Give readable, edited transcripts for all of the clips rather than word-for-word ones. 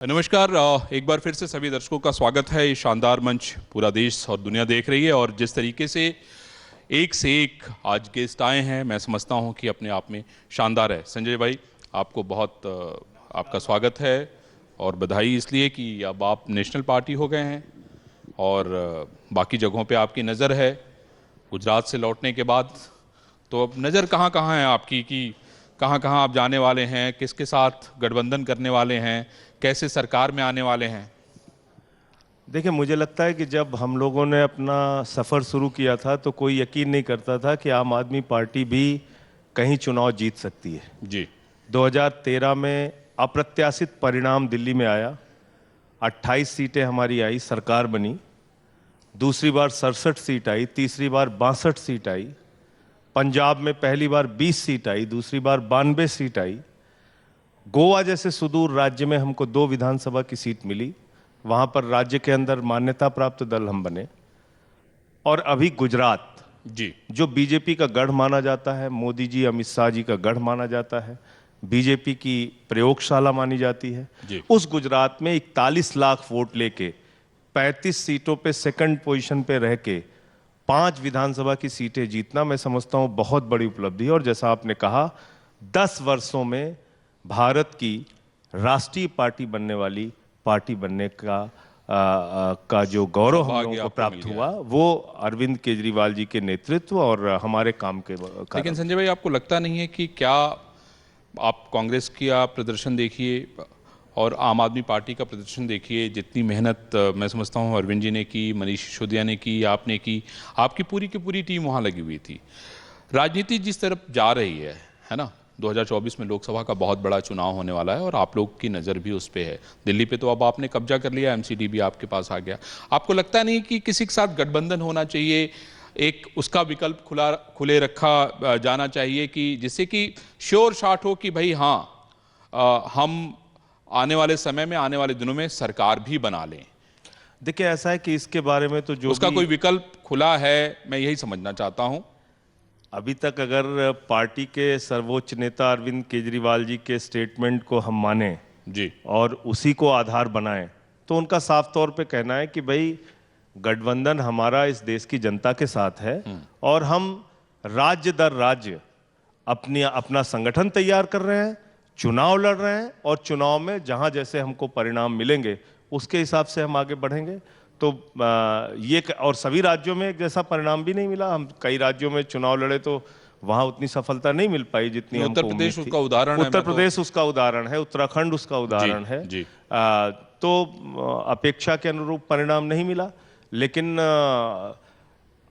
नमस्कार। एक बार फिर से सभी दर्शकों का स्वागत है। ये शानदार मंच पूरा देश और दुनिया देख रही है और जिस तरीके से एक आज गेस्ट आए हैं, मैं समझता हूं कि अपने आप में शानदार है। संजय भाई, आपको बहुत आपका स्वागत है और बधाई इसलिए कि अब आप नेशनल पार्टी हो गए हैं और बाकी जगहों पे आपकी नज़र है। गुजरात से लौटने के बाद तो अब नज़र कहाँ कहाँ है आपकी कि कहाँ कहाँ आप जाने वाले हैं, किसके साथ गठबंधन करने वाले हैं, कैसे सरकार में आने वाले हैं? देखिए, मुझे लगता है कि जब हम लोगों ने अपना सफ़र शुरू किया था तो कोई यकीन नहीं करता था कि आम आदमी पार्टी भी कहीं चुनाव जीत सकती है। जी। 2013 में अप्रत्याशित परिणाम दिल्ली में आया, 28 सीटें हमारी आई, सरकार बनी। दूसरी बार 67 सीट आई, तीसरी बार 62 सीट आई। पंजाब में पहली बार 20 सीट आई, दूसरी बार 92 सीट आई। गोवा जैसे सुदूर राज्य में हमको 2 विधानसभा की सीट मिली, वहां पर राज्य के अंदर मान्यता प्राप्त दल हम बने। और अभी गुजरात, जी। जो बीजेपी का गढ़ माना जाता है, मोदी जी अमित शाह जी का गढ़ माना जाता है, बीजेपी की प्रयोगशाला मानी जाती है, उस गुजरात में 41 लाख वोट लेके 35 सीटों पे सेकंड पोजीशन पे रह के 5 विधानसभा की सीटें जीतना, मैं समझता हूं बहुत बड़ी उपलब्धि है। और जैसा आपने कहा, 10 वर्षों में भारत की राष्ट्रीय पार्टी बनने वाली पार्टी बनने का जो गौरव हम लोगों को प्राप्त हुआ, वो अरविंद केजरीवाल जी के नेतृत्व और हमारे काम के कारण। लेकिन संजय भाई, आपको लगता नहीं है कि क्या आप कांग्रेस की आप प्रदर्शन देखिए और आम आदमी पार्टी का प्रदर्शन देखिए, जितनी मेहनत मैं समझता हूँ अरविंद जी ने की, मनीष सिसोदिया ने की, आपने की, आपकी पूरी की पूरी टीम वहाँ लगी हुई थी। राजनीति जिस तरफ जा रही है ना, 2024 में लोकसभा का बहुत बड़ा चुनाव होने वाला है और आप लोग की नज़र भी उस पे है। दिल्ली पे तो अब आपने कब्जा कर लिया, एमसीडी भी आपके पास आ गया। आपको लगता नहीं कि किसी के साथ गठबंधन होना चाहिए, एक उसका विकल्प खुले रखा जाना चाहिए कि जिससे कि श्योर शॉट हो कि भाई हाँ, हम आने वाले समय में, आने वाले दिनों में सरकार भी बना लें? देखिए, ऐसा है कि इसके बारे में तो जो उसका कोई विकल्प खुला है, मैं यही समझना चाहता हूं। अभी तक अगर पार्टी के सर्वोच्च नेता अरविंद केजरीवाल जी के स्टेटमेंट को हम माने जी और उसी को आधार बनाएं, तो उनका साफ तौर पे कहना है कि भाई गठबंधन हमारा इस देश की जनता के साथ है और हम राज्य दर राज्य अपना संगठन तैयार कर रहे हैं, चुनाव लड़ रहे हैं और चुनाव में जहां जैसे हमको परिणाम मिलेंगे उसके हिसाब से हम आगे बढ़ेंगे। तो ये और सभी राज्यों में एक जैसा परिणाम भी नहीं मिला। हम कई राज्यों में चुनाव लड़े तो वहां उतनी सफलता नहीं मिल पाई जितनी हमको उम्मीद थी। उत्तर प्रदेश उसका उदाहरण है। उत्तर प्रदेश उसका उदाहरण है, उत्तराखंड उसका उदाहरण है। जी। तो अपेक्षा के अनुरूप परिणाम नहीं मिला, लेकिन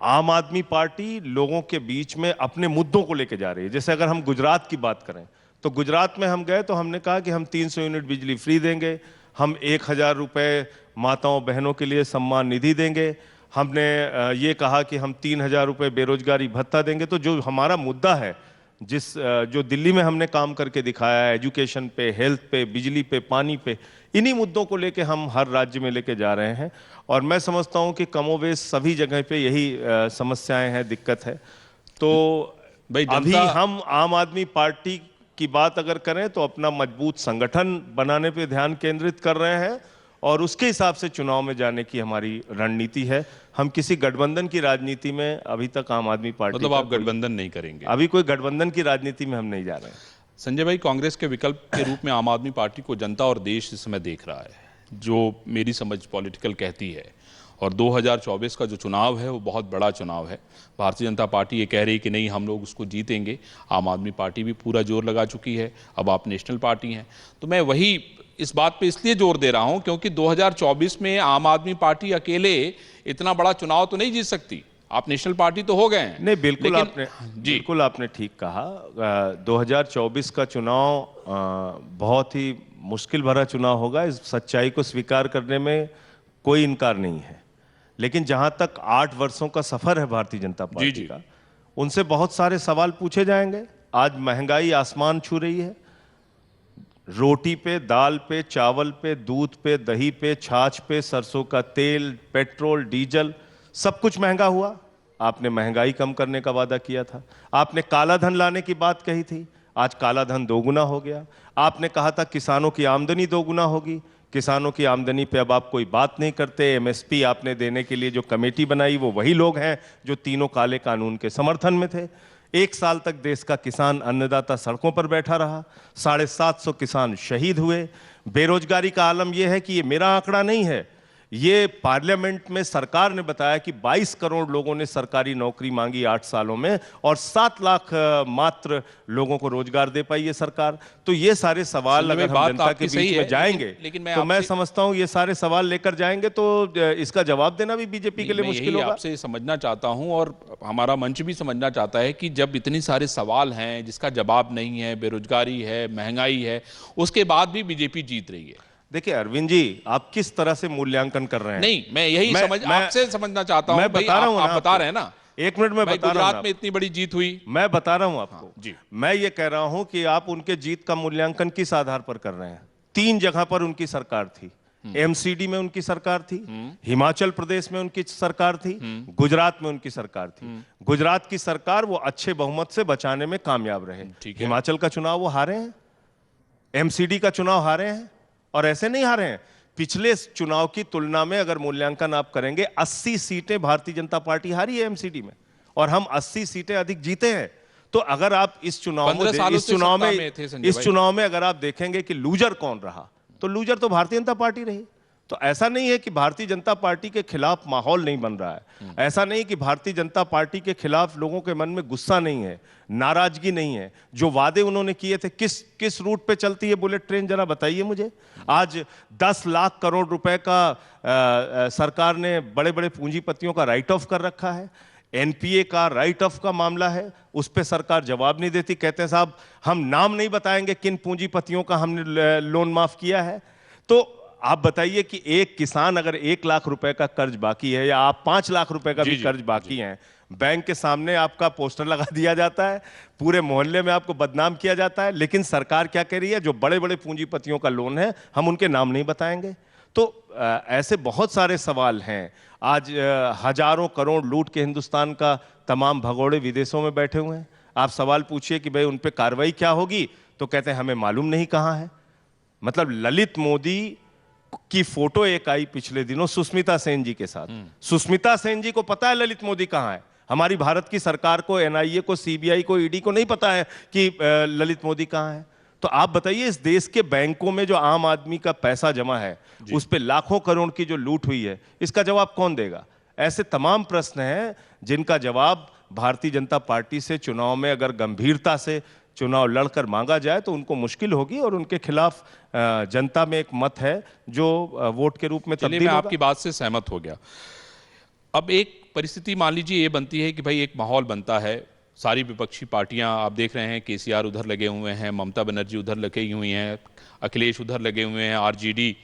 आम आदमी पार्टी लोगों के बीच में अपने मुद्दों को लेकर जा रही है। जैसे अगर हम गुजरात की बात करें तो गुजरात में हम गए तो हमने कहा कि हम 300 यूनिट बिजली फ्री देंगे, हम 1000 रुपए माताओं बहनों के लिए सम्मान निधि देंगे, हमने ये कहा कि हम 3000 रुपए बेरोजगारी भत्ता देंगे। तो जो हमारा मुद्दा है, जो दिल्ली में हमने काम करके दिखाया है, एजुकेशन पे, हेल्थ पे, बिजली पे, पानी पे, इन्हीं मुद्दों को लेके हम हर राज्य में लेके जा रहे हैं। और मैं समझता हूं कि कमोबेश सभी जगह पे यही समस्याएं हैं, दिक्कत है। तो अभी हम आम आदमी पार्टी की बात अगर करें तो अपना मजबूत संगठन बनाने पे ध्यान केंद्रित कर रहे हैं और उसके हिसाब से चुनाव में जाने की हमारी रणनीति है। हम किसी गठबंधन की राजनीति में अभी तक आम आदमी पार्टी मतलब आप गठबंधन नहीं करेंगे? अभी कोई गठबंधन की राजनीति में हम नहीं जा रहे हैं। संजय भाई, कांग्रेस के विकल्प के रूप में आम आदमी पार्टी को जनता और देश इस समय देख रहा है, जो मेरी समझ पॉलिटिकल कहती है। और 2024 का जो चुनाव है वो बहुत बड़ा चुनाव है। भारतीय जनता पार्टी ये कह रही है कि नहीं, हम लोग उसको जीतेंगे। आम आदमी पार्टी भी पूरा जोर लगा चुकी है, अब आप नेशनल पार्टी हैं। तो मैं वही इस बात पे इसलिए जोर दे रहा हूं क्योंकि 2024 में आम आदमी पार्टी अकेले इतना बड़ा चुनाव तो नहीं जीत सकती। आप नेशनल पार्टी तो हो गए हैं। नहीं, बिल्कुल आपने ठीक कहा। 2024 का चुनाव बहुत ही मुश्किल भरा चुनाव होगा, इस सच्चाई को स्वीकार करने में कोई इनकार नहीं है। लेकिन जहां तक 8 वर्षों का सफर है भारतीय जनता पार्टी का, उनसे बहुत सारे सवाल पूछे जाएंगे। आज महंगाई आसमान छू रही है। रोटी पे, दाल पे, चावल पे, दूध पे, दही पे, छाछ पे, सरसों का तेल, पेट्रोल, डीजल, सब कुछ महंगा हुआ। आपने महंगाई कम करने का वादा किया था, आपने काला धन लाने की बात कही थी, आज काला धन दोगुना हो गया। आपने कहा था किसानों की आमदनी दोगुना होगी, किसानों की आमदनी पे अब आप कोई बात नहीं करते। एमएसपी आपने देने के लिए जो कमेटी बनाई वो वही लोग हैं जो तीनों काले कानून के समर्थन में थे। 1 साल तक देश का किसान अन्नदाता सड़कों पर बैठा रहा, 750 किसान शहीद हुए। बेरोजगारी का आलम यह है कि ये मेरा आंकड़ा नहीं है, ये पार्लियामेंट में सरकार ने बताया कि 22 करोड़ लोगों ने सरकारी नौकरी मांगी 8 सालों में और 7 लाख मात्र लोगों को रोजगार दे पाई ये सरकार। तो ये सारे सवाल संजय भाई, अगर हम बात जनता आपकी के सही बीच है, में जाएंगे लेकिन तो मैं आपसे- समझता हूं ये सारे सवाल लेकर जाएंगे तो इसका जवाब देना भी बीजेपी के लिए मैं मुश्किल यही होगा। आपसे समझना चाहता हूं और हमारा मंच भी समझना चाहता है कि जब इतनी सारे सवाल हैं जिसका जवाब नहीं है, बेरोजगारी है, महंगाई है, उसके बाद भी बीजेपी जीत रही है। देखिए अरविंद जी, आप किस तरह से मूल्यांकन कर रहे हैं? नहीं, मैं यही आपसे समझना चाहता हूं। मैं भाई, बता रहा हूं आप ना बता रहे हैं ना, एक मिनट में भाई बता रहा हूं गुजरात में इतनी बड़ी जीत हुई। मैं बता रहा हूं आपको। हाँ, जी। मैं ये कह रहा हूं कि आप उनके जीत का मूल्यांकन किस आधार पर कर रहे हैं? 3 जगह पर उनकी सरकार थी। एमसीडी में उनकी सरकार थी, हिमाचल प्रदेश में उनकी सरकार थी, गुजरात में उनकी सरकार थी। गुजरात की सरकार वो अच्छे बहुमत से बचाने में कामयाब रहे। ठीक है। हिमाचल का चुनाव वो हारे हैं, एमसीडी का चुनाव हारे हैं, और ऐसे नहीं हारे हैं। पिछले चुनाव की तुलना में अगर मूल्यांकन आप करेंगे, 80 सीटें भारतीय जनता पार्टी हारी है एमसीडी में और हम 80 सीटें अधिक जीते हैं। तो अगर आप इस चुनाव 15 सालों से सत्ता में थे संजय भाई। इस चुनाव में अगर आप देखेंगे कि लूजर कौन रहा, तो लूजर तो भारतीय जनता पार्टी रही। तो ऐसा नहीं है कि भारतीय जनता पार्टी के खिलाफ माहौल नहीं बन रहा है, ऐसा नहीं कि भारतीय जनता पार्टी के खिलाफ लोगों के मन में गुस्सा नहीं है, नाराजगी नहीं है। जो वादे उन्होंने किए थे, किस रूट पे चलती है बुलेट ट्रेन, जरा बताइए मुझे। आज 10 लाख करोड़ रुपए का सरकार ने बड़े बड़े पूंजीपतियों का राइट ऑफ कर रखा है। एनपीए का राइट ऑफ का मामला है, उस पर सरकार जवाब नहीं देती। कहते हैं साहब हम नाम नहीं बताएंगे किन पूंजीपतियों का हमने लोन माफ किया है। तो आप बताइए कि एक किसान अगर 1 लाख रुपए का कर्ज बाकी है, या आप 5 लाख रुपए का भी कर्ज बाकी है, बैंक के सामने आपका पोस्टर लगा दिया जाता है, पूरे मोहल्ले में आपको बदनाम किया जाता है, लेकिन सरकार क्या कह रही है, जो बड़े बड़े पूंजीपतियों का लोन है हम उनके नाम नहीं बताएंगे। तो ऐसे बहुत सारे सवाल हैं। आज हजारों करोड़ लूट के हिंदुस्तान का तमाम भगोड़े विदेशों में बैठे हुए हैं। आप सवाल पूछिए कि भाई उन पे कार्रवाई क्या होगी, तो कहते हैं हमें मालूम नहीं कहां है। मतलब ललित मोदी की फोटो एक आई पिछले दिनों सुष्मिता सेन जी के साथ। सुष्मिता सेन जी को पता है ललित मोदी कहां है? हमारी भारत की सरकार को, एनआईए को, सीबीआई को, ईडी को नहीं पता है कि ललित मोदी कहां है। तो आप बताइए, इस देश के बैंकों में जो आम आदमी का पैसा जमा है, उस पे लाखों करोड़ की जो लूट हुई है, इसका जवाब कौन देगा? ऐसे तमाम प्रश्न हैं जिनका जवाब भारतीय जनता पार्टी से चुनाव में अगर गंभीरता से चुनाव लड़कर मांगा जाए तो उनको मुश्किल होगी, और उनके खिलाफ जनता में एक मत है जो वोट के रूप में तब्दील मैं होगा। आपकी बात से सहमत हो गया। अब एक परिस्थिति मान लीजिए ये बनती है कि भाई एक माहौल बनता है, सारी विपक्षी पार्टियां आप देख रहे हैं, केसीआर उधर लगे हुए हैं, ममता बनर्जी उधर लगी हुई हैं, अखिलेश उधर लगे हुए हैं, आरजेडी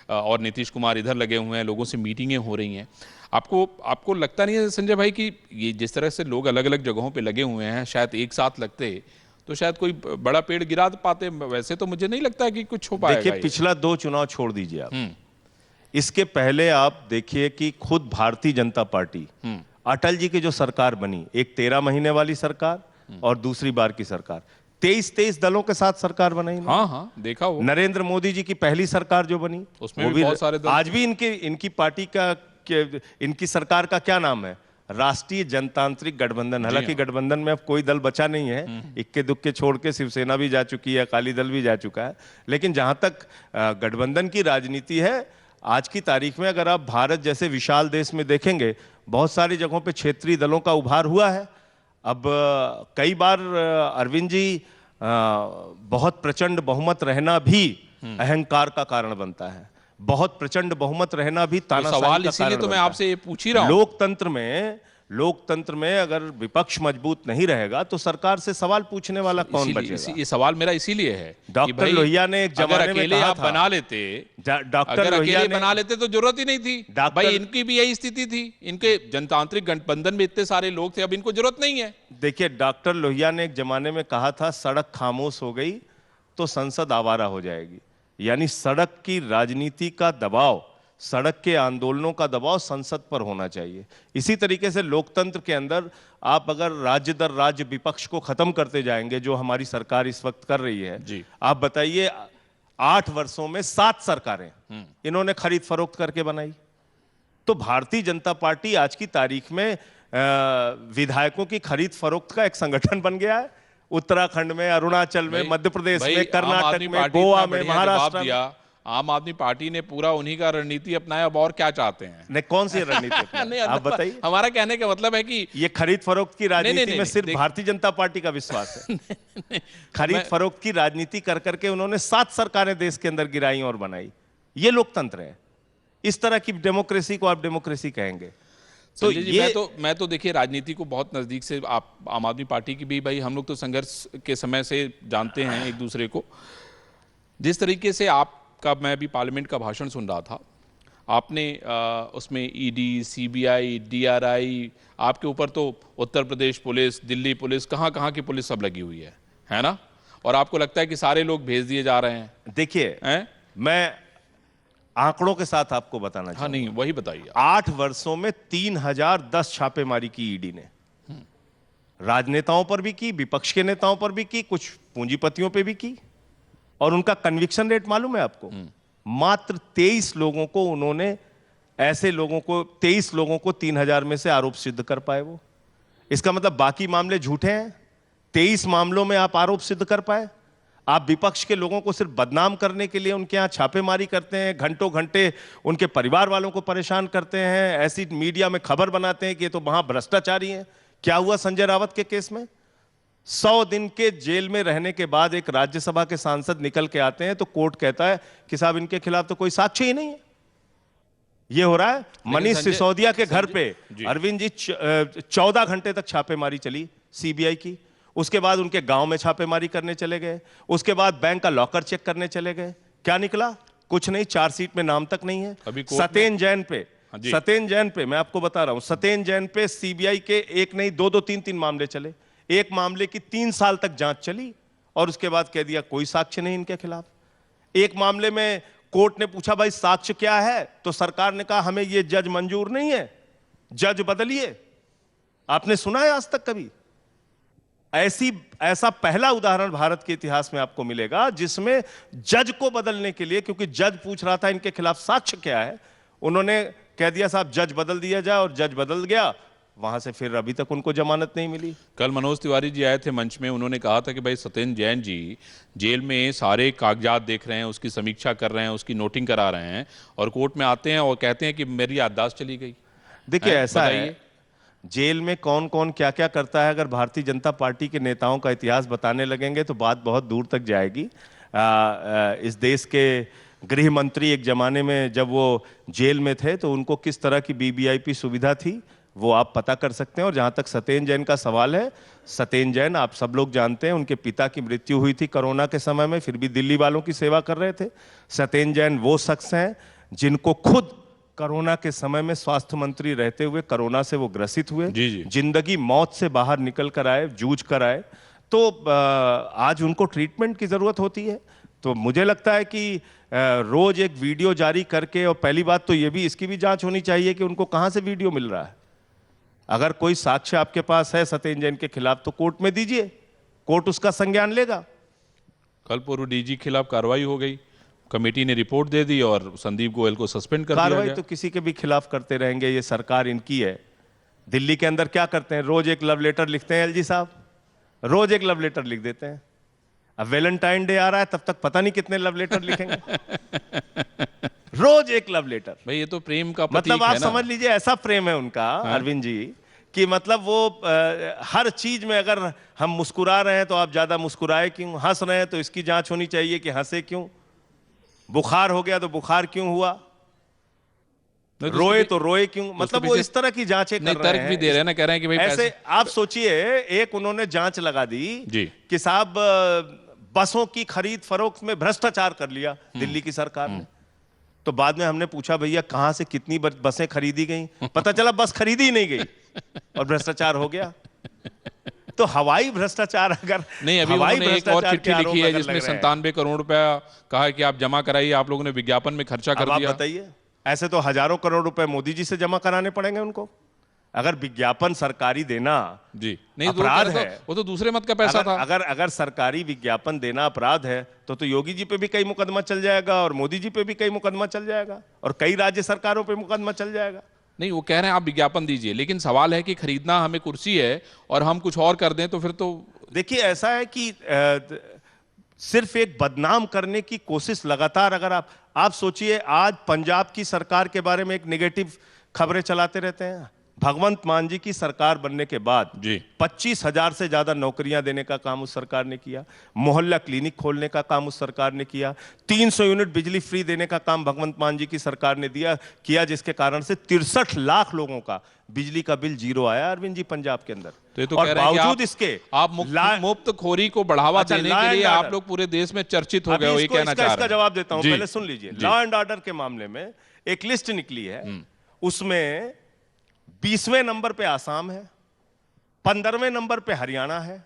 और नीतीश कुमार इधर लगे हुए हैं, लोगों से मीटिंगें हो रही हैं। आपको लगता नहीं है संजय भाई कि ये जिस तरह से लोग अलग अलग जगहों पे लगे हुए हैं, शायद एक साथ लगते तो शायद कोई बड़ा पेड़ गिरा पाते? वैसे तो मुझे नहीं लगता कि कुछ हो पाएगा। देखिए पिछला 2 चुनाव छोड़ दीजिए आप, इसके पहले आप देखिए कि खुद भारतीय जनता पार्टी, अटल जी की जो सरकार बनी, एक 13 महीने वाली सरकार और दूसरी बार की सरकार, 23 दलों के साथ सरकार बनाई। हाँ, देखा वो। नरेंद्र मोदी जी की पहली सरकार जो बनी, उसमें भी बहुत सारे दल। आज भी इनकी पार्टी का, इनकी सरकार का क्या नाम है? राष्ट्रीय जनतांत्रिक गठबंधन। हालांकि गठबंधन में अब कोई दल बचा नहीं है, इक्के दुक्के छोड़ के शिवसेना भी जा चुकी है, अकाली दल भी जा चुका है। लेकिन जहां तक गठबंधन की राजनीति है, आज की तारीख में अगर आप भारत जैसे विशाल देश में देखेंगे, बहुत सारी जगहों पे क्षेत्रीय दलों का उभार हुआ है। अब कई बार अरविंद जी, बहुत प्रचंड बहुमत रहना भी अहंकार का कारण बनता है। बहुत प्रचंड बहुमत रहना भी तानाशाही सवाल का इसीलिए कारण तो मैं बनता है। आपसे ये पूछ ही रहा हूं। लोकतंत्र में अगर विपक्ष मजबूत नहीं रहेगा तो सरकार से सवाल पूछने वाला कौन बचेगा? ये सवाल मेरा इसीलिए है कि डॉक्टर भाई लोहिया ने एक जमाने में अकेले कहा आप था, बना लेते, डॉक्टर अगर लोहिया अकेले ने बना लेते तो जरूरत ही नहीं थी। भाई इनकी भी यही स्थिति थी, इनके जनतांत्रिक गठबंधन में इतने सारे लोग थे, अब इनको जरूरत नहीं है। देखिए डॉक्टर लोहिया ने एक जमाने में कहा था, सड़क खामोश हो गई तो संसद आवारा हो जाएगी। यानी सड़क की राजनीति का दबाव, सड़क के आंदोलनों का दबाव संसद पर होना चाहिए। इसी तरीके से लोकतंत्र के अंदर आप अगर राज्य दर राज्य विपक्ष को खत्म करते जाएंगे, जो हमारी सरकार इस वक्त कर रही है, जी। आप बताइए 8 वर्षों में 7 सरकारें इन्होंने खरीद फरोख्त करके बनाई। तो भारतीय जनता पार्टी आज की तारीख में विधायकों की खरीद फरोख्त का एक संगठन बन गया है। उत्तराखंड में, अरुणाचल में, मध्य प्रदेश में, कर्नाटक में, गोवा में, महाराष्ट्र में। आम आदमी पार्टी ने पूरा उन्हीं का रणनीति अपनाया। अब और क्या चाहते हैं? नहीं, कौन सी रणनीति नहीं, आप बताइए। हमारा कहने का मतलब है कि ये खरीद फरोख्त की राजनीति में सिर्फ भारतीय जनता पार्टी का विश्वास है। खरीद फरोख्त की राजनीति कर करके उन्होंने 7 सरकारें देश के अंदर गिराई और बनाई। ये लोकतंत्र है। इस तरह की डेमोक्रेसी को आप डेमोक्रेसी कहेंगे? तो ये मैं तो देखिए राजनीति को बहुत नजदीक से, आप आम आदमी पार्टी की भी, भाई हम लोग तो संघर्ष के समय से जानते हैं एक दूसरे को। जिस तरीके से आपका, मैं अभी पार्लियामेंट का भाषण सुन रहा था, आपने उसमें ईडी, सीबीआई, डीआरआई, आपके ऊपर तो उत्तर प्रदेश पुलिस, दिल्ली पुलिस, कहाँ कहाँ की पुलिस सब लगी हुई है ना? और आपको लगता है कि सारे लोग भेज दिए जा रहे हैं। देखिए, मैं आंकड़ों के साथ आपको बताना हाँ, नहीं वही बताइए। 8 वर्षों में 3010 छापेमारी की ईडी ने। राजनेताओं पर भी की, विपक्ष के नेताओं पर भी की, कुछ पूंजीपतियों पे भी की। और उनका कन्विक्शन रेट मालूम है आपको? मात्र 23 लोगों को उन्होंने, ऐसे लोगों को 23 लोगों को 3000 में से आरोप सिद्ध कर पाए वो। इसका मतलब बाकी मामले झूठे हैं। 23 मामलों में आप आरोप सिद्ध कर पाए। आप विपक्ष के लोगों को सिर्फ बदनाम करने के लिए उनके यहां छापेमारी करते हैं, घंटों घंटे उनके परिवार वालों को परेशान करते हैं, ऐसी मीडिया में खबर बनाते हैं कि ये तो वहां भ्रष्टाचारी हैं। क्या हुआ संजय रावत के केस में? 100 दिन के जेल में रहने के बाद एक राज्यसभा के सांसद निकल के आते हैं तो कोर्ट कहता है कि साहब इनके खिलाफ तो कोई साक्ष्य ही नहीं है। ये हो रहा है। मनीष सिसोदिया के घर पे अरविंद जी 14 घंटे तक छापेमारी चली सीबीआई की। उसके बाद उनके गांव में छापेमारी करने चले गए। उसके बाद बैंक का लॉकर चेक करने चले गए। क्या निकला? कुछ नहीं, चार्जशीट में नाम तक नहीं है। सत्येंद्र जैन पे मैं आपको बता रहा हूं, सत्येंद्र जैन पे सीबीआई के एक नहीं, 2 3 मामले चले। एक मामले की 3 साल तक जांच चली और उसके बाद कह दिया कोई साक्ष्य नहीं इनके खिलाफ। एक मामले में कोर्ट ने पूछा भाई साक्ष्य क्या है, तो सरकार ने कहा हमें ये जज मंजूर नहीं है, जज बदलिए। आपने सुना है आज तक कभी? ऐसा पहला उदाहरण भारत के इतिहास में आपको मिलेगा जिसमें जज को बदलने के लिए, क्योंकि जज पूछ रहा था इनके खिलाफ साक्ष्य क्या है, उन्होंने कह दिया साहब जज बदल दिया जाए, और जज बदल गया। वहां से फिर अभी तक उनको जमानत नहीं मिली। कल मनोज तिवारी जी आए थे मंच में, उन्होंने कहा था कि भाई सत्येंद्र जैन जी जेल में सारे कागजात देख रहे हैं, उसकी समीक्षा कर रहे हैं, उसकी नोटिंग करा रहे हैं, और कोर्ट में आते हैं और कहते हैं कि मेरी याददाश्त चली गई। देखिए ऐसा है, जेल में कौन कौन क्या क्या करता है, अगर भारतीय जनता पार्टी के नेताओं का इतिहास बताने लगेंगे तो बात बहुत दूर तक जाएगी। इस देश के गृह मंत्री एक जमाने में जब वो जेल में थे तो उनको किस तरह की वीवीआईपी सुविधा थी वो आप पता कर सकते हैं। और जहां तक सत्येंद्र जैन का सवाल है, सत्येंद्र जैन आप सब लोग जानते हैं, उनके पिता की मृत्यु हुई थी कोरोना के समय में, फिर भी दिल्ली वालों की सेवा कर रहे थे। सत्येंद्र जैन वो शख्स हैं जिनको खुद कोरोना के समय में स्वास्थ्य मंत्री रहते हुए कोरोना से वो ग्रसित हुए, जिंदगी मौत से बाहर निकल कर आए, जूझ कर आए। तो आज उनको ट्रीटमेंट की जरूरत होती है। तो मुझे लगता है कि रोज एक वीडियो जारी करके, और पहली बात तो ये भी, इसकी भी जांच होनी चाहिए कि उनको कहां से वीडियो मिल रहा है। अगर कोई साक्ष्य आपके पास है सत्येंद्र जैन के खिलाफ तो कोर्ट में दीजिए, कोर्ट उसका संज्ञान लेगा। कल पूर्व डीजी के खिलाफ कार्रवाई हो गई, कमेटी ने रिपोर्ट दे दी और संदीप गोयल को सस्पेंड कर दिया गया। कार्रवाई तो किसी के भी खिलाफ करते रहेंगे, ये सरकार इनकी है। दिल्ली के अंदर क्या करते हैं, रोज एक लव लेटर लिखते हैं एलजी साहब, रोज एक लव लेटर लिख देते हैं। अब वैलेंटाइन डे आ रहा है, तब तक पता नहीं कितने लव लेटर लिखेंगे। रोज एक लव लेटर। भाई ये तो प्रेम का मतलब आप समझ लीजिए ऐसा प्रेम है उनका, अरविंद जी, कि मतलब वो हर चीज में, अगर हम मुस्कुरा रहे हैं तो आप ज्यादा मुस्कुराए क्यों, हंस रहे हैं तो इसकी जांच होनी चाहिए कि हंसे क्यों, बुखार हो गया तो बुखार क्यों हुआ, रोए तो रोए क्यों। मतलब वो इस तरह की जांचें कर रहे हैं, तर्क भी दे रहे हैं ना, कह रहे हैं कि भाई ऐसे। आप सोचिए, एक उन्होंने जांच लगा दी कि साहब बसों की खरीद फरोख्त में भ्रष्टाचार कर लिया दिल्ली की सरकार ने। तो बाद में हमने पूछा भैया कहां से कितनी बसें खरीदी गई, पता चला बस खरीदी ही नहीं गई और भ्रष्टाचार हो गया। तो हवाई भ्रष्टाचार, अगर नहीं, अभी उन्होंने एक और चिट्ठी लिखी है जिसमें 97 करोड़ रुपया कहा है कि आप जमा कराइए, आप लोगों ने विज्ञापन में खर्चा कर दिया। बताइए, ऐसे तो हजारों करोड़ रुपए मोदी जी से जमा कराने पड़ेंगे उनको। अगर विज्ञापन सरकारी देना जी नहीं, अपराध वो तो, है, वो तो दूसरे मत का पैसा था। अगर सरकारी विज्ञापन देना अपराध है तो योगी जी पे भी कई मुकदमा चल जाएगा और मोदी जी पे भी कई मुकदमा चल जाएगा और कई राज्य सरकारों पे मुकदमा चल जाएगा। नहीं, वो कह रहे हैं आप विज्ञापन दीजिए, लेकिन सवाल है कि खरीदना हमें कुर्सी है और हम कुछ और कर दें तो फिर तो। देखिए ऐसा है कि सिर्फ एक बदनाम करने की कोशिश लगातार, अगर आप सोचिए, आज पंजाब की सरकार के बारे में एक नेगेटिव खबरें चलाते रहते हैं। भगवंत मान जी की सरकार बनने के बाद जी 25,000 से ज्यादा नौकरियां देने का काम उस सरकार ने किया, मोहल्ला क्लिनिक खोलने का काम उस सरकार ने किया, 300 यूनिट बिजली फ्री देने का काम भगवंत मान जी की सरकार ने किया, जिसके कारण से 63 लाख लोगों का बिजली का बिल जीरो आया अरविंद जी पंजाब के अंदर। तो ये तो और कह रहे हैं कि बावजूद इसके आप मुफ्त खोरी को बढ़ावा अच्छा, देने लॉ के एंड लिए आप ऑर्डर। लोग पूरे देश में चर्चित हो अभी गए हो, ये इसको- कहना इसका चाह इसका रहे हैं। जवाब देता हूं, जी, पहले सुन लीजिए। जी। लॉ एंड ऑर्डर के मामले में एक लिस्ट निकली है, उसमें 20वें नंबर पे आसाम है, 15वें नंबर पे हरियाणा है,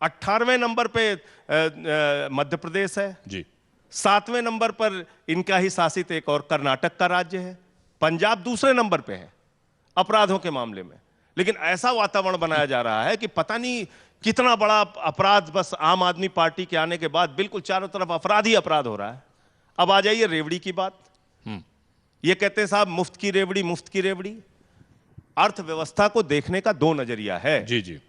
18वें नंबर पे मध्य प्रदेश है, जी 7वें नंबर पर इनका ही शासित एक और कर्नाटक का राज्य है, पंजाब दूसरे नंबर पे है अपराधों के मामले में। लेकिन ऐसा वातावरण बनाया जा रहा है कि पता नहीं कितना बड़ा अपराध, बस आम आदमी पार्टी के आने के बाद बिल्कुल चारों तरफ अपराध ही अपराध हो रहा है। अब आ जाइए रेवड़ी की बात। ये कहते हैं साहब मुफ्त की रेवड़ी, मुफ्त की रेवड़ी। अर्थव्यवस्था को देखने का दो नजरिया है। जी जी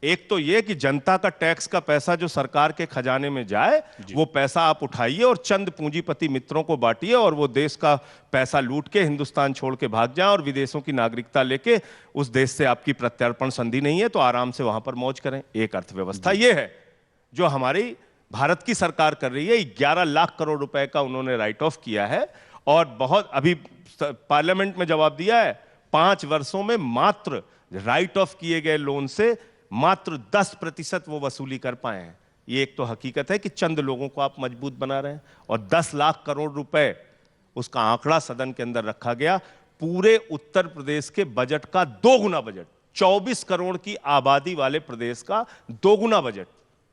एक तो ये कि जनता का टैक्स का पैसा जो सरकार के खजाने में जाए, वो पैसा आप उठाइए और चंद पूंजीपति मित्रों को बांटिए और वो देश का पैसा लूट के हिंदुस्तान छोड़ के भाग जाए और विदेशों की नागरिकता लेके, उस देश से आपकी प्रत्यर्पण संधि नहीं है तो आराम से वहां पर मौज करें। एक अर्थव्यवस्था ये है जो हमारी भारत की सरकार कर रही है। 11 लाख करोड़ रुपए का उन्होंने राइट ऑफ किया है और बहुत अभी पार्लियामेंट में जवाब दिया है, 5 वर्षों में मात्र राइट ऑफ किए गए लोन से मात्र 10% वो वसूली कर पाए हैं। ये एक तो हकीकत है कि चंद लोगों को आप मजबूत बना रहे हैं। और 10 लाख करोड़ रुपए उसका आंकड़ा सदन के अंदर रखा गया, पूरे उत्तर प्रदेश के बजट का 2 गुना बजट, 24 करोड़ की आबादी वाले प्रदेश का 2 गुना बजट,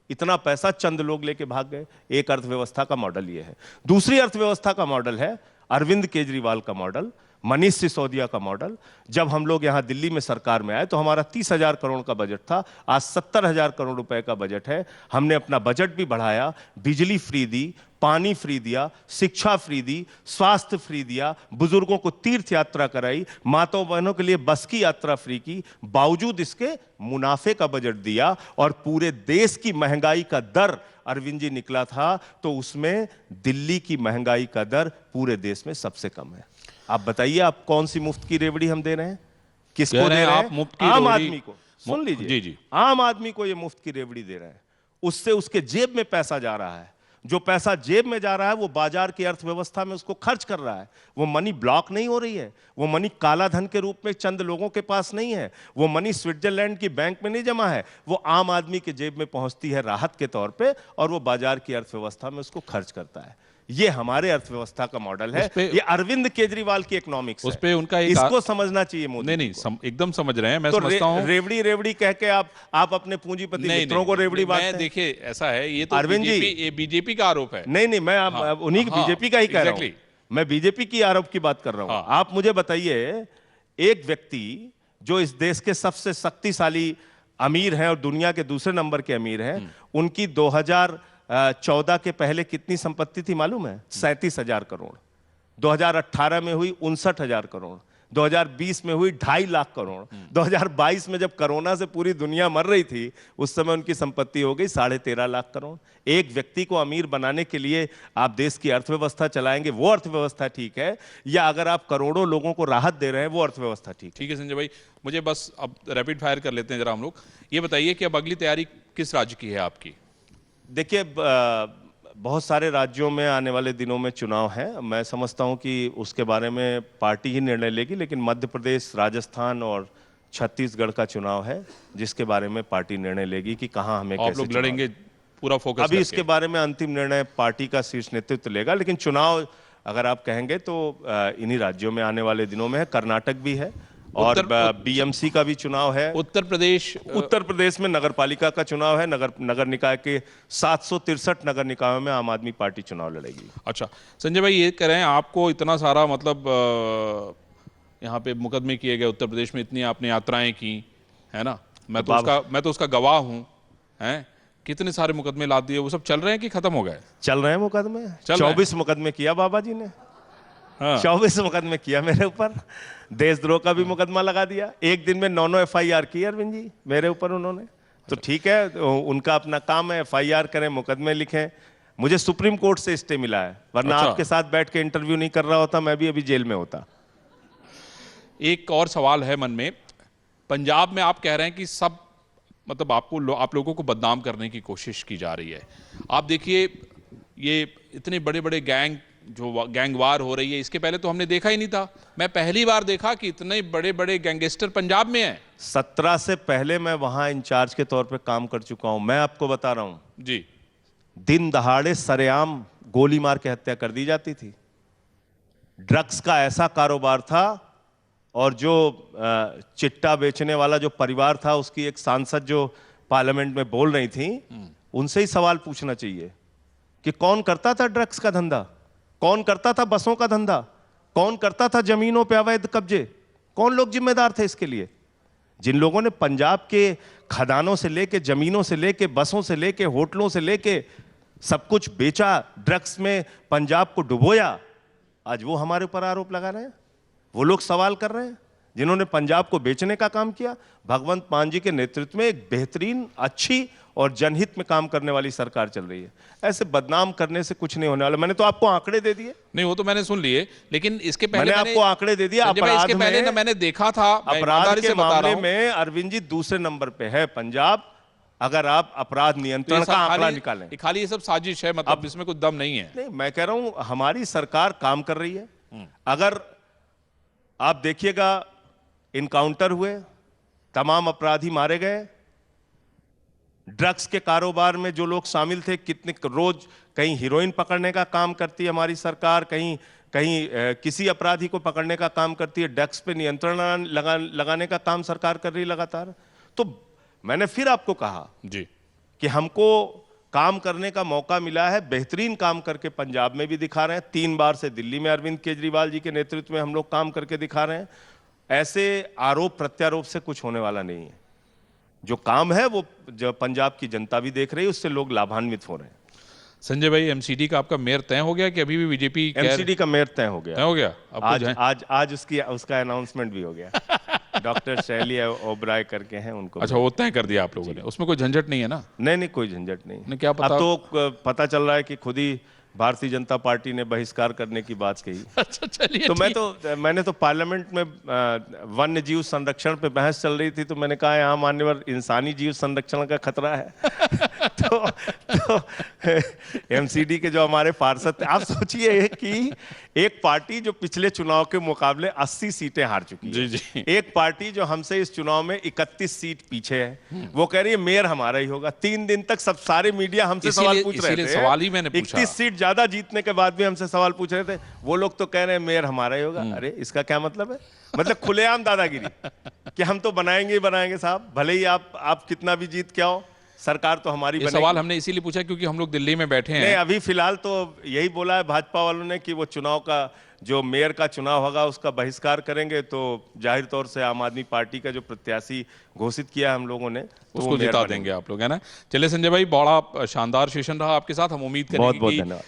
इतना पैसा चंद लोग लेके भाग गए। एक अर्थव्यवस्था का मॉडल यह है। दूसरी अर्थव्यवस्था का मॉडल है अरविंद केजरीवाल का मॉडल, मनीष सिसोदिया का मॉडल। जब हम लोग यहां दिल्ली में सरकार में आए तो हमारा 30,000 करोड़ का बजट था, आज 70,000 करोड़ रुपए का बजट है। हमने अपना बजट भी बढ़ाया, बिजली फ्री दी, पानी फ्री दिया, शिक्षा फ्री दी, स्वास्थ्य फ्री दिया, बुजुर्गों को तीर्थ यात्रा कराई, माताओं बहनों के लिए बस की यात्रा फ्री की, बावजूद इसके मुनाफे का बजट दिया। और पूरे देश की महंगाई का दर अरविंद जी निकला था तो उसमें दिल्ली की महंगाई का दर पूरे देश में सबसे कम है। आप बताइए, आप कौन सी मुफ्त की रेवड़ी हम दे रहे हैं? किसको दे रहे हैं? आप मुफ्त की आम रेवड़ी- आदमी को। सुन लीजिए, जी जी आम आदमी को ये मुफ्त की रेवड़ी दे रहे हैं, उससे उसके जेब में पैसा जा रहा है। जो पैसा जेब में जा रहा है वो बाजार की अर्थव्यवस्था में उसको खर्च कर रहा है। वो मनी ब्लॉक नहीं हो रही है, वो मनी काला धन के रूप में चंद लोगों के पास नहीं है, वो मनी स्विट्जरलैंड की बैंक में नहीं जमा है, वो आम आदमी के जेब में पहुंचती है राहत के तौर पे और वो बाजार की अर्थव्यवस्था में उसको खर्च करता है। ये हमारे अर्थव्यवस्था का मॉडल है। ये अरविंद केजरीवाल की इकोनॉमिक्स उस पे उनका एक इसको समझना चाहिए मोदी। नहीं एकदम समझ रहे हैं, मैं तो समझता हूं। रेवड़ी रेवड़ी कह के आप अपने पूंजीपति मित्रों को रेवड़ी बांटते हैं। देखिए ऐसा है, ये तो अरविंद जी, ये बीजेपी का आरोप है। नहीं मैं उन्हीं की बीजेपी का ही कह रहा हूं। मैं बीजेपी की आरोप की बात कर रहा हूं। आप मुझे बताइए, एक व्यक्ति जो इस देश के सबसे शक्तिशाली अमीर हैं और दुनिया के दूसरे नंबर के अमीर हैं, उनकी 2014 के पहले कितनी संपत्ति थी मालूम है? 37,000 करोड़। 2018 में हुई 59,000 करोड़। 2020 में हुई 2.5 लाख करोड़। 2022 में जब कोरोना से पूरी दुनिया मर रही थी, उस समय उनकी संपत्ति हो गई 13.5 लाख करोड़। एक व्यक्ति को अमीर बनाने के लिए आप देश की अर्थव्यवस्था चलाएंगे, वो अर्थव्यवस्था ठीक है, या अगर आप करोड़ों लोगों को राहत दे रहे हैं वो अर्थव्यवस्था ठीक है? संजय भाई, मुझे बस अब रैपिड फायर कर लेते हैं जरा हम लोग। ये बताइए कि अब अगली तैयारी किस राज्य की है आपकी? देखिए, बहुत सारे राज्यों में आने वाले दिनों में चुनाव है। मैं समझता हूं कि उसके बारे में पार्टी ही निर्णय लेगी, लेकिन मध्य प्रदेश, राजस्थान और छत्तीसगढ़ का चुनाव है जिसके बारे में पार्टी निर्णय लेगी कि कहां हमें आप लोग लड़ेंगे पूरा फोकस अभी इसके बारे में अंतिम निर्णय पार्टी का शीर्ष नेतृत्व लेगा। लेकिन चुनाव अगर आप कहेंगे तो इन्हीं राज्यों में आने वाले दिनों में है। कर्नाटक भी है और बीएमसी का भी चुनाव है। उत्तर प्रदेश में नगरपालिका का चुनाव है। नगर निकाय के 763 नगर निकायों में आम आदमी पार्टी चुनाव लड़ेगी। अच्छा संजय भाई, ये कह रहे हैं आपको इतना सारा मतलब यहाँ पे मुकदमे किए गए, उत्तर प्रदेश में इतनी आपने यात्राएं की, है ना, मैं तो उसका गवाह हूँ, हैं, कितने सारे मुकदमे ला दिए, वो सब चल रहे हैं कि खत्म हो गए? चल रहे हैं मुकदमे, 24 मुकदमे किया बाबा जी ने। हाँ। 24 मुकदमे किया मेरे ऊपर, देशद्रोह का भी मुकदमा लगा दिया, एक दिन में 9 FIR की अरविंद जी मेरे ऊपर उन्होंने। तो ठीक है, उनका अपना काम है, FIR करें, मुकदमे लिखें। मुझे सुप्रीम कोर्ट से स्टे मिला है, वरना अच्छा। आपके साथ बैठ के इंटरव्यू नहीं कर रहा होता, मैं भी अभी जेल में होता। एक और सवाल है मन में, पंजाब में आप कह रहे हैं कि सब मतलब आप लोगों को बदनाम करने की कोशिश की जा रही है। आप देखिए, ये इतने बड़े बड़े गैंगवार हो रही है, इसके पहले तो हमने देखा ही नहीं था। मैं पहली बार देखा कि इतने बड़े बड़े गैंगस्टर पंजाब में हैं। 17 से पहले मैं वहां इंचार्ज के तौर पे काम कर चुका हूं। मैं आपको बता रहा हूं जी, दिन दहाड़े सरेआम गोली मार के हत्या कर दी जाती थी। ड्रग्स का ऐसा कारोबार था, और जो चिट्टा बेचने वाला जो परिवार था, उसकी एक सांसद जो पार्लियामेंट में बोल रही थी, उनसे ही सवाल पूछना चाहिए कि कौन करता था ड्रग्स का धंधा, कौन करता था बसों का धंधा, कौन करता था जमीनों पे अवैध कब्जे, कौन लोग जिम्मेदार थे इसके लिए? जिन लोगों ने पंजाब के खदानों से लेके, जमीनों से लेके, बसों से लेके, होटलों से लेके सब कुछ बेचा, ड्रग्स में पंजाब को डुबोया, आज वो हमारे ऊपर आरोप लगा रहे हैं। वो लोग सवाल कर रहे हैं जिन्होंने पंजाब को बेचने का काम किया। भगवंत मान जी के नेतृत्व में एक बेहतरीन, अच्छी और जनहित में काम करने वाली सरकार चल रही है। ऐसे बदनाम करने से कुछ नहीं होने वाला। मैंने तो आपको आंकड़े दे दिए। नहीं, वो तो मैंने सुन लिए, लेकिन इसके पहले मैंने आपको आंकड़े दे दिया। अपराध इसके पहले ना मैंने देखा था, अपराध के मामले में अरविंद जी दूसरे नंबर पे है पंजाब, अगर आप अपराध नियंत्रण का आंकड़ा निकालें। खाली ये सब साजिश है, मतलब इसमें कुछ दम नहीं है। नहीं, मैं कह रहा हूं हमारी सरकार काम कर रही है। अगर आप देखिएगा, इनकाउंटर हुए, तमाम अपराधी मारे गए, ड्रग्स के कारोबार में जो लोग शामिल थे, कितने रोज कहीं हीरोइन पकड़ने का काम करती है हमारी सरकार, कहीं किसी अपराधी को पकड़ने का काम करती है, ड्रग्स पे नियंत्रण लगाने का काम सरकार कर रही है लगातार। तो मैंने फिर आपको कहा जी कि हमको काम करने का मौका मिला है, बेहतरीन काम करके पंजाब में भी दिखा रहे हैं। 3 बार से दिल्ली में अरविंद केजरीवाल जी के नेतृत्व में हम लोग काम करके दिखा रहे हैं। ऐसे आरोप प्रत्यारोप से कुछ होने वाला नहीं है। जो काम है वो जो पंजाब की जनता भी देख रही है, उससे लोग लाभान्वित हो रहे हैं। संजय भाई, एमसीडी का आपका मेयर तय हो गया कि अभी भी बीजेपी? एमसीडी का मेयर तय हो गया। तय हो गया? आज उसका अनाउंसमेंट भी हो गया। डॉक्टर शैली ओबराय करके हैं, उनको। अच्छा, वो तय कर दिया आप लोगों ने? उसमें कोई झंझट नहीं है ना? नहीं, कोई झंझट नहीं। क्या पता? अब तो पता चल रहा है कि खुद ही भारतीय जनता पार्टी ने बहिष्कार करने की बात कही। अच्छा, चलिए। तो मैंने तो पार्लियामेंट में वन्य जीव संरक्षण पे बहस चल रही थी, तो मैंने कहा यहाँ मान्यवर इंसानी जीव संरक्षण का खतरा है। तो एमसीडी के जो हमारे पार्षद थे, आप सोचिए कि एक पार्टी जो पिछले चुनाव के मुकाबले 80 सीटें हार चुकी है, जी। एक पार्टी जो हमसे इस चुनाव में 31 सीट पीछे है, वो कह रही है मेयर हमारा ही होगा। 3 दिन तक सब सारे मीडिया हमसे सवाल पूछ रहे थे। सवाल ही मैंने पूछा। 31 सीट ज्यादा जीतने के बाद भी हमसे सवाल पूछ रहे थे। वो लोग तो कह रहे हैं मेयर हमारा ही होगा। अरे इसका क्या मतलब है? मतलब खुलेआम दादागिरी कि हम तो बनाएंगे ही बनाएंगे साहब, भले ही आप कितना भी जीत के आओ, सरकार तो हमारी बनेगी। सवाल हमने इसीलिए पूछा क्योंकि हम लोग दिल्ली में बैठे हैं। नहीं, अभी फिलहाल तो यही बोला है भाजपा वालों ने कि वो चुनाव का जो मेयर का चुनाव होगा उसका बहिष्कार करेंगे। तो जाहिर तौर से आम आदमी पार्टी का जो प्रत्याशी घोषित किया हम लोगों ने, तो उसको जिता देंगे आप लोग, है ना? चलिए संजय भाई, बड़ा शानदार सेशन रहा आपके साथ। हम उम्मीद करेंगे कि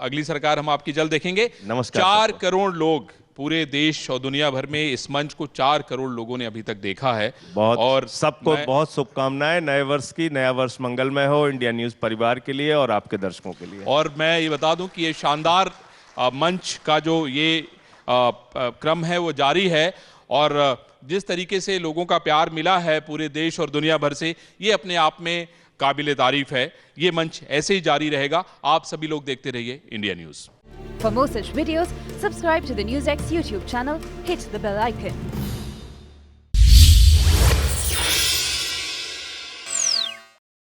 अगली सरकार हम आपकी जल्द देखेंगे। नमस्कार। 4 करोड़ लोग पूरे देश और दुनिया भर में, इस मंच को 4 करोड़ लोगों ने अभी तक देखा है। और सबको बहुत शुभकामनाएं नए वर्ष की। नया वर्ष मंगलमय हो इंडिया न्यूज परिवार के लिए और आपके दर्शकों के लिए। और मैं ये बता दूं कि ये शानदार मंच का जो ये क्रम है वो जारी है, और जिस तरीके से लोगों का प्यार मिला है पूरे देश और दुनिया भर से, ये अपने आप में काबिले तारीफ है। ये मंच ऐसे ही जारी रहेगा। आप सभी लोग देखते रहिए India news. For more such videos, subscribe to the NewsX YouTube channel, hit the bell icon.